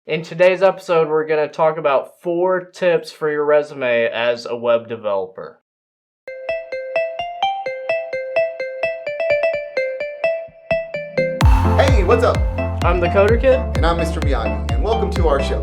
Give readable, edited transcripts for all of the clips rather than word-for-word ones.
In today's episode, we're going to talk about 4 tips for your resume as a web developer. Hey, what's up? I'm the Coder Kid. And I'm Mr. Miyagi, and welcome to our show.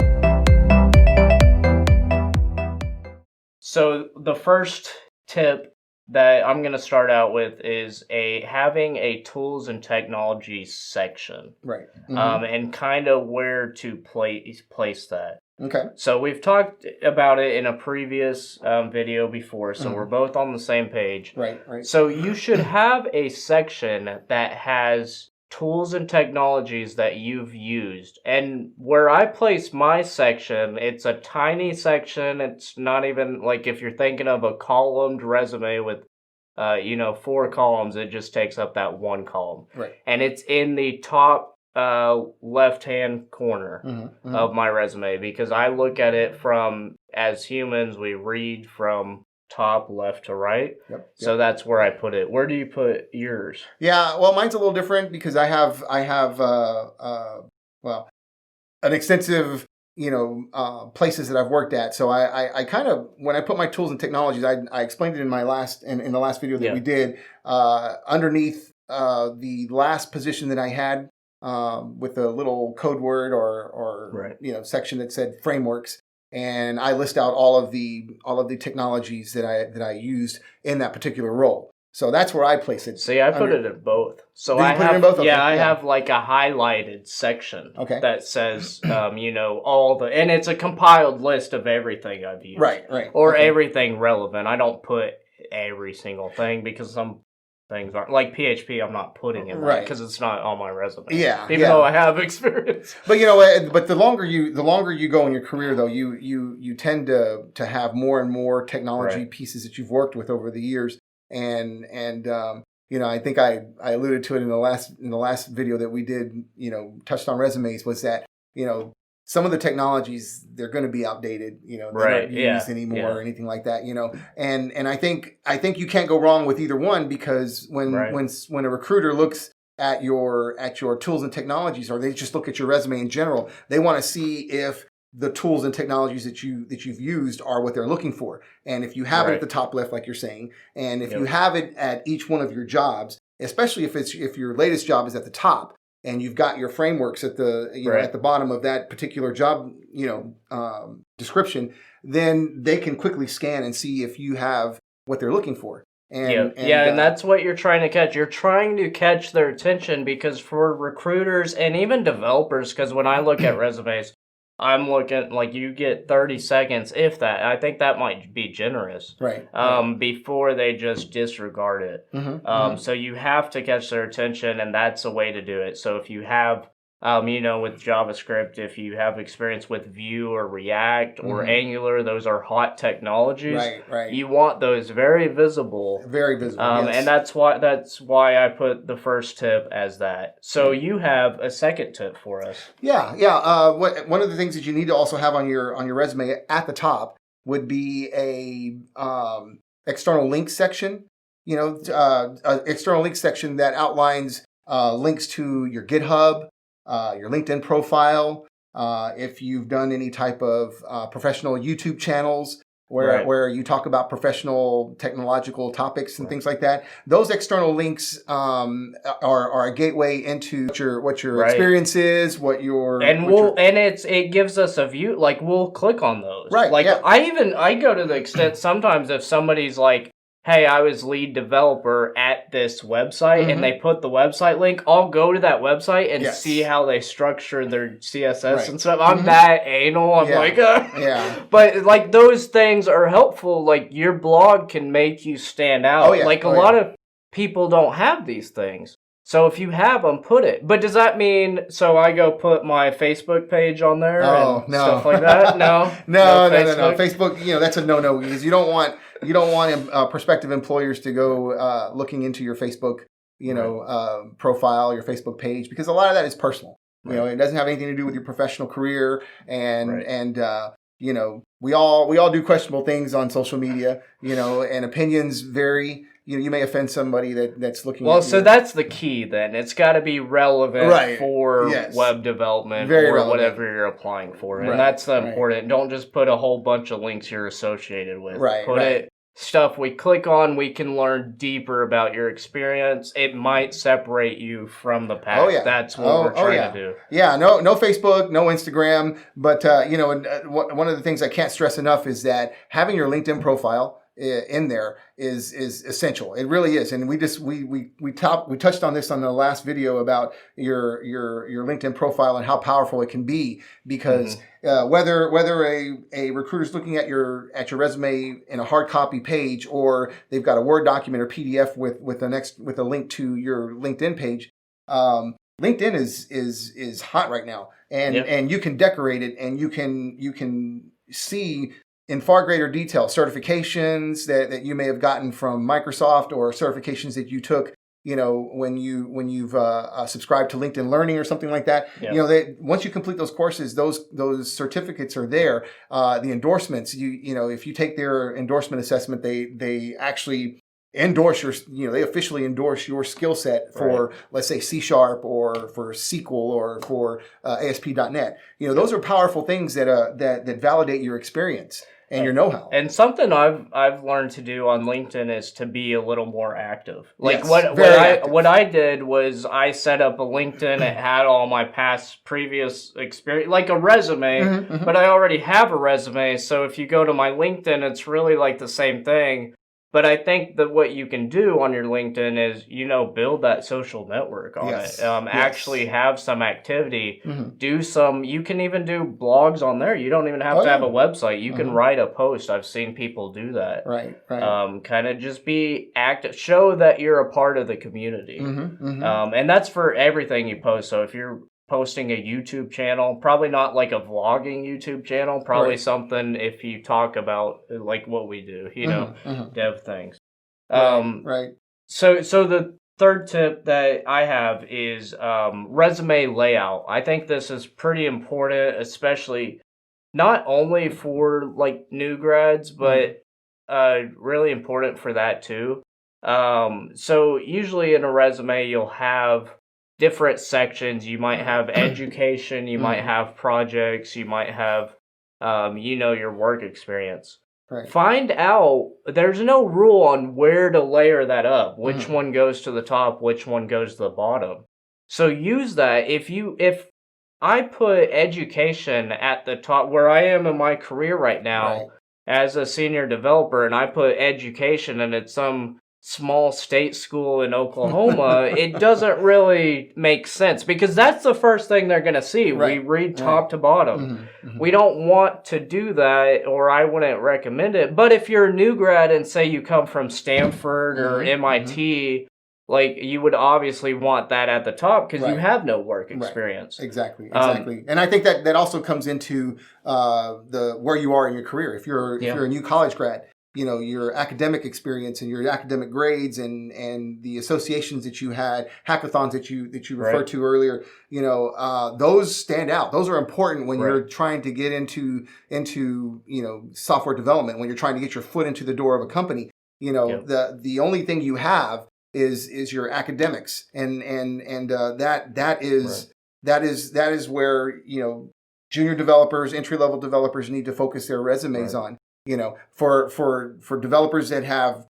So the first tip that I'm going to start out with is having a tools and technologies section. Right. And kind of where to place that. Okay. So we've talked about it in a previous video before, so we're both on the same page. Right. So you should have a section that has tools and technologies that you've used. And where I place my section, it's a tiny section. It's not even like if you're thinking of a columned resume with 4 columns, it just takes up that one column. Right. And it's in the top left-hand corner of my resume, because I look at it from, as humans, we read from top left to right. Yep. So that's where I put it. Where do you put yours? Yeah, well, mine's a little different because I have an extensive places that I've worked at. So I kind of, when I put my tools and technologies, I explained it in my last in the last video that we did. Underneath the last position that I had, with a little code word or section that said frameworks, and I list out all of the technologies that I used in that particular role. So that's where I place it. See, I put it in both. So I have, in both? Okay. I have like a highlighted section that says, all the, and it's a compiled list of everything I've used. Right. Or everything relevant. I don't put every single thing because some things aren't, like PHP, I'm not putting in that because it's not on my resume. Even though I have experience. But but the longer you go in your career, though, you tend to have more and more technology pieces that you've worked with over the years. And I think I alluded to it in the last video that we did, touched on resumes, was that, some of the technologies, they're going to be outdated, they're not used anymore or anything like that, and I think you can't go wrong with either one, because when a recruiter looks at your tools and technologies, or they just look at your resume in general, they want to see if the tools and technologies that you've used are what they're looking for. And if you have it at the top left, like you're saying, and if you have it at each one of your jobs, especially if your latest job is at the top, and you've got your frameworks at the at the bottom of that particular job description, then they can quickly scan and see if you have what they're looking for. And that's what you're trying to catch. You're trying to catch their attention, because for recruiters and even developers, because when I look at resumes, I'm looking, like, you get 30 seconds, if that. I think that might be generous. Before they just disregard it. So you have to catch their attention, and that's a way to do it. So if you have, with JavaScript, if you have experience with Vue or React or Angular, those are hot technologies. You want those very visible. Very visible, yes. And that's why I put the first tip as that. So you have a second tip for us. One of the things that you need to also have on your resume at the top would be a external links section. External links section that outlines links to your GitHub, your LinkedIn profile, if you've done any type of professional YouTube channels where you talk about professional technological topics and things like that. Those external links are a gateway into what your experience is, it gives us a view. Like, we'll click on those. I go to the extent sometimes if somebody's like, hey, I was lead developer at this website, and they put the website link, I'll go to that website and see how they structure their CSS and stuff. I'm that anal. I'm But, like, those things are helpful. Like, your blog can make you stand out. A lot of people don't have these things. So if you have them, put it. But does that mean, so I go put my Facebook page on there and stuff like that? No? No. Facebook, that's a no-no, because you don't want prospective employers to go looking into your Facebook, profile, your Facebook page, because a lot of that is personal. It doesn't have anything to do with your professional career, and we all do questionable things on social media, and opinions vary. you may offend somebody that's looking. Well, so that's the key. Then it's got to be relevant for web development or relevant. Whatever you're applying for, and that's the important. Don't just put a whole bunch of links you're associated with. Put it stuff we click on. We can learn deeper about your experience. It might separate you from the pack. Oh, yeah. That's what we're trying to do. Yeah, no Facebook, no Instagram, but one of the things I can't stress enough is that having your LinkedIn profile in there is essential. It really is. And we touched on this on the last video about your LinkedIn profile and how powerful it can be, because whether a recruiter's looking at your resume in a hard copy page, or they've got a Word document or PDF with a link to your LinkedIn page, LinkedIn is hot right now, and you can decorate it, and you can see in far greater detail certifications that you may have gotten from Microsoft, or certifications that you took, when you've subscribed to LinkedIn Learning or something like that. Once you complete those courses, those certificates are there. The endorsements, if you take their endorsement assessment, they actually endorse they officially endorse your skill set for, let's say, C# or for SQL or for ASP.NET. Those are powerful things that validate your experience and your know-how. And something I've learned to do on LinkedIn is to be a little more active. What I did was I set up a LinkedIn. It had all my previous experience, like a resume, but I already have a resume. So if you go to my LinkedIn, it's really like the same thing. But I think that what you can do on your LinkedIn is, build that social network on it. Actually have some activity. You can even do blogs on there. You don't even have to have a website. You can write a post. I've seen people do that. Right. Kind of just be active. Show that you're a part of the community. And that's for everything you post. So if you're posting a YouTube channel, probably not like a vlogging YouTube channel, probably something if you talk about like what we do, dev things. So the third tip that I have is resume layout. I think this is pretty important, especially not only for like new grads, but really important for that too. So usually in a resume, you'll have different sections. You might have education, you might have projects, you might have, your work experience. Find out, there's no rule on where to layer that up, which one goes to the top, which one goes to the bottom. So use that. If I put education at the top, where I am in my career right now as a senior developer, and I put education and it's some small state school in Oklahoma, it doesn't really make sense, because that's the first thing they're going to see. We read top to bottom. We don't want to do that, or I wouldn't recommend it. But if you're a new grad and say you come from Stanford or MIT, like, you would obviously want that at the top, because you have no work experience. Exactly. And I think that also comes into where you are in your career. If you're a new college grad, your academic experience and your academic grades and the associations that you had, hackathons that you referred to earlier, those stand out. Those are important when you're trying to get into software development, when you're trying to get your foot into the door of a company. The only thing you have is your academics, and that is where junior developers, entry-level developers need to focus their resumes on. For developers that have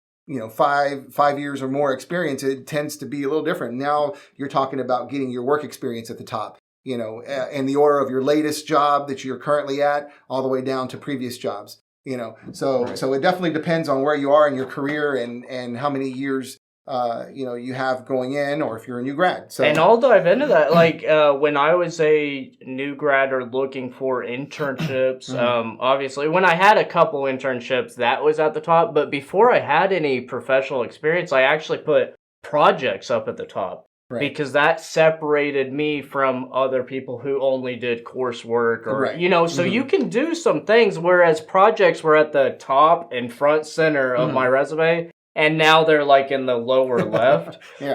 5 years or more experience, it tends to be a little different. Now you're talking about getting your work experience at the top, in the order of your latest job that you're currently at, all the way down to previous jobs. So it definitely depends on where you are in your career and how many years you have going in, or if you're a new grad. So, and I'll dive into that. Like when I was a new grad or looking for internships, obviously when I had a couple internships, that was at the top. But before I had any professional experience, I actually put projects up at the top. Because that separated me from other people who only did coursework, or so you can do some things, whereas projects were at the top and front center of my resume. And now they're like in the lower left. They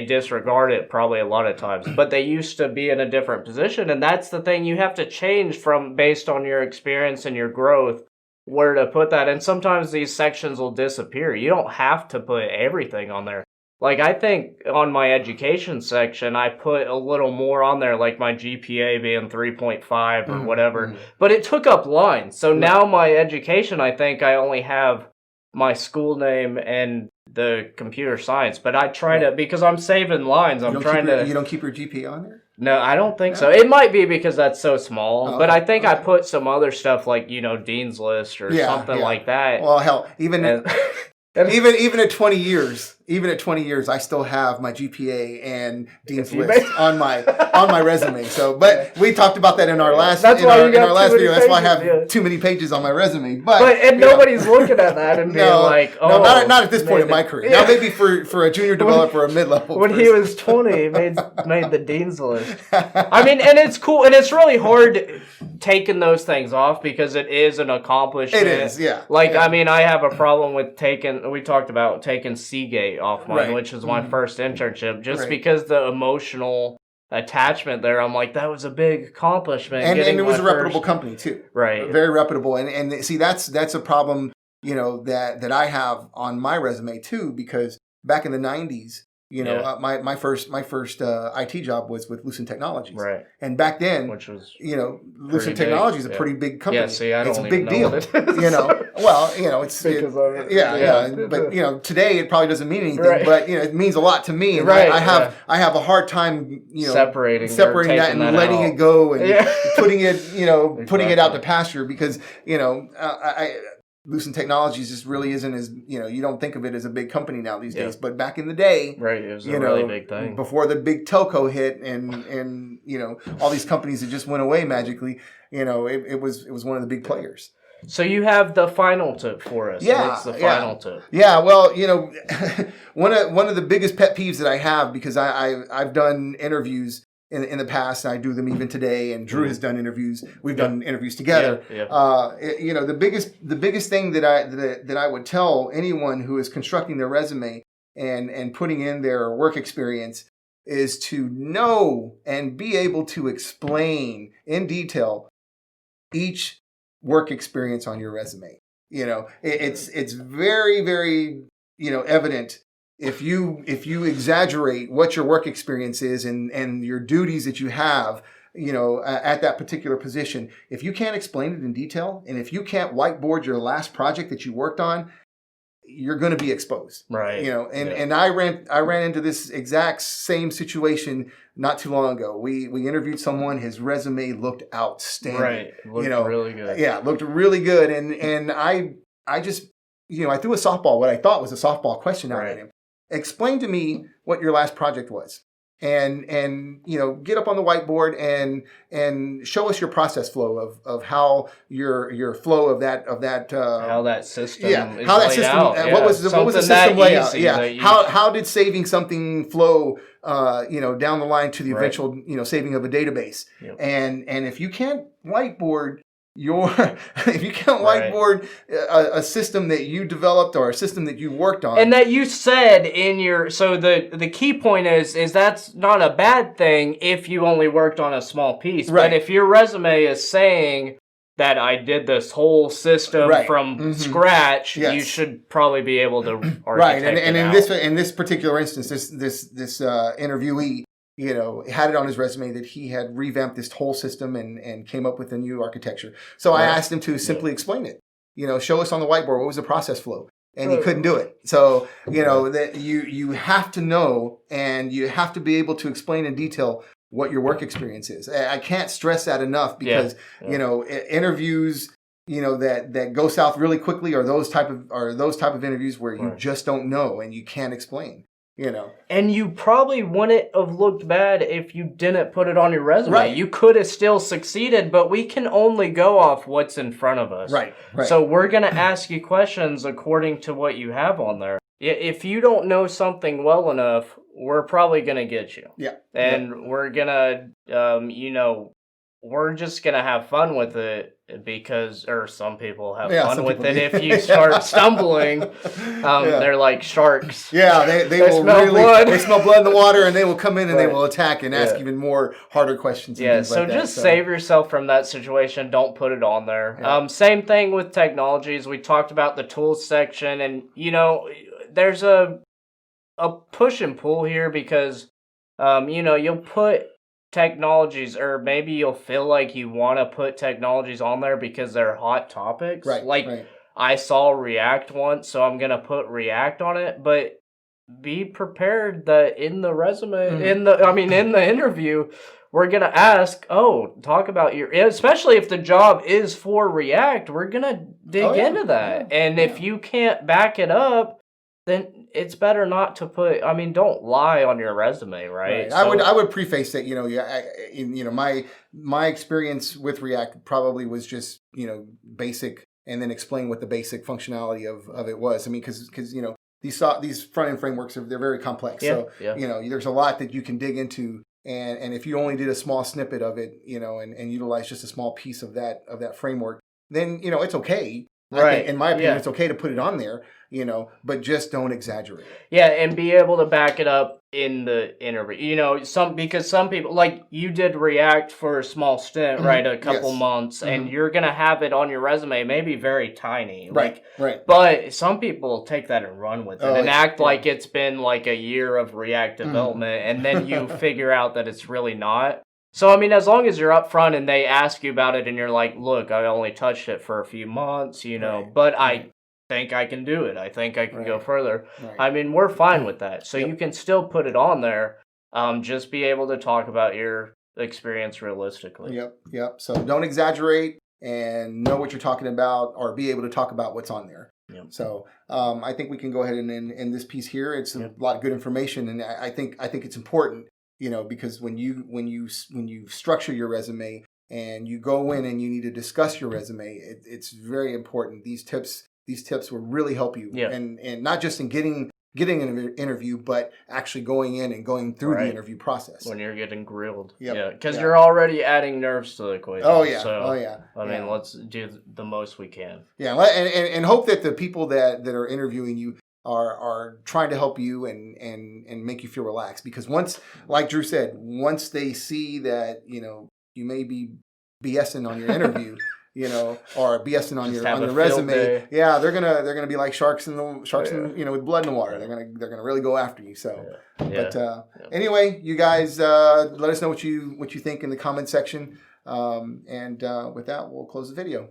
disregard it probably a lot of times. But they used to be in a different position. And that's the thing, you have to change from based on your experience and your growth. where to put that. And sometimes these sections will disappear. You don't have to put everything on there. Like, I think on my education section, I put a little more on there, like my GPA being 3.5 or whatever. But it took up lines. So now my education, I think I only have my school name and the computer science. But I try to, because I'm saving lines, I'm trying to... You don't keep your GPA on there? No, I don't think so. It might be because that's so small. But I think I put some other stuff like, Dean's List or something like that. Well, hell, even... Even at 20 years, I still have my GPA and Dean's List on my resume. So, but we talked about that in our last video. That's why I have too many pages on my resume. But nobody's looking at that and being like, "Oh, no, not at this point in my career." Now, maybe for a junior developer or a mid-level. When he was 20, he made the Dean's List. I mean, and it's cool, and it's really hard taking those things off because it is an accomplishment. It is, yeah. I mean, I have a problem with we talked about taking Seagate off mine, which was my first internship, just because the emotional attachment there. I'm like, that was a big accomplishment. And it was a reputable company too. Right. Very reputable. And see, that's a problem, that I have on my resume too, because back in the 90s, my first IT job was with Lucent Technologies, right? And back then, which was Lucent Technologies is a pretty big company. Yeah, see, I don't it's a big know deal. What it is. Well, it's but today it probably doesn't mean anything, but it means a lot to me. And I have a hard time separating that and letting it go and putting it out to pasture because Lucent Technologies just really isn't as, you don't think of it as a big company now these days. But back in the day, it was a really big thing. Before the big telco hit and all these companies that just went away magically, it was one of the big players. So you have the final tip for us. Yeah. What's the final tip? Yeah, well, one of the biggest pet peeves that I have, because I've done interviews in the past, and I do them even today, and Drew has done interviews. We've done interviews together. The biggest thing that I would tell anyone who is constructing their resume and putting in their work experience is to know and be able to explain in detail each work experience on your resume. It's very, very evident if you exaggerate what your work experience is and your duties that you have, at that particular position, if you can't explain it in detail, and if you can't whiteboard your last project that you worked on, you're going to be exposed. Right. And I ran into this exact same situation not too long ago. We interviewed someone, his resume looked outstanding. Right. Looked really good. Yeah, looked really good. And I just, I threw a softball, what I thought was a softball question out at him. Explain to me what your last project was, and get up on the whiteboard and show us your process flow of how your flow of that how that system how that system out. What was the system layout? How did saving something flow down the line to the eventual saving of a database? And if you can't whiteboard a system that you developed or a system that you worked on, and that you said in your, so the key point is that's not a bad thing if you only worked on a small piece, but if your resume is saying that I did this whole system from scratch, you should probably be able to architect it and out. in this particular instance, this interviewee had it on his resume that he had revamped this whole system and came up with a new architecture. So I asked him to simply explain it. Show us on the whiteboard what was the process flow, and he couldn't do it. So that you have to know, and you have to be able to explain in detail what your work experience is. I can't stress that enough because interviews that go south really quickly are those type of interviews where you just don't know and you can't explain. And you probably wouldn't have looked bad if you didn't put it on your resume. Right. You could have still succeeded, but we can only go off what's in front of us. Right. So we're going to ask you questions according to what you have on there. If you don't know something well enough, we're probably going to get you. Yeah. And we're going to, we're just gonna have fun with it because, or some people have fun with it. If you start stumbling, they're like sharks. Yeah, they will smell really blood. They smell blood in the water, and they will come in and they will attack and ask even more harder questions. And so just save yourself from that situation. Don't put it on there. Yeah. Same thing with technologies. We talked about the tools section, and there's a push and pull here because you'll put technologies, or maybe you'll feel like you want to put technologies on there because they're hot topics. Right. I saw React once, so I'm gonna put React on it, but be prepared that in the resume, in the interview, we're gonna ask, talk about especially if the job is for React, we're gonna dig into that. And if you can't back it up, then it's better not to put. Don't lie on your resume, right? So, I would preface that. My experience with React probably was just basic, and then explain what the basic functionality of it was. Because these front end frameworks they're very complex. There's a lot that you can dig into, and if you only did a small snippet of it, and utilize just a small piece of that framework, then it's okay. Right. In my opinion, it's okay to put it on there, but just don't exaggerate. Yeah, and be able to back it up in the interview. Because some people, like you did React for a small stint, right? A couple months, and you're going to have it on your resume, maybe very tiny. Right. But some people take that and run with it and act like it's been like a year of React development, and then you figure out that it's really not. So, as long as you're upfront and they ask you about it and you're like, look, I only touched it for a few months, but I think I can do it. I think I can go further. Right. We're fine with that. So you can still put it on there. Just be able to talk about your experience realistically. Yep. So don't exaggerate, and know what you're talking about, or be able to talk about what's on there. Yep. So I think we can go ahead and end this piece here. It's a lot of good information, and I think it's important. Because when you structure your resume and you go in and you need to discuss your resume, it's very important. These tips will really help you, and not just in getting an interview, but actually going in and going through the interview process when you're getting grilled. Because you're already adding nerves to the equation. Let's do the most we can. And hope that the people that are interviewing you are trying to help you and make you feel relaxed, because once, like Drew said, once they see that you may be BSing on your interview, or BSing on your resume, they're gonna be like sharks in with blood in the water. They're gonna really go after you. So, anyway, you guys let us know what you think in the comment section, and with that, we'll close the video.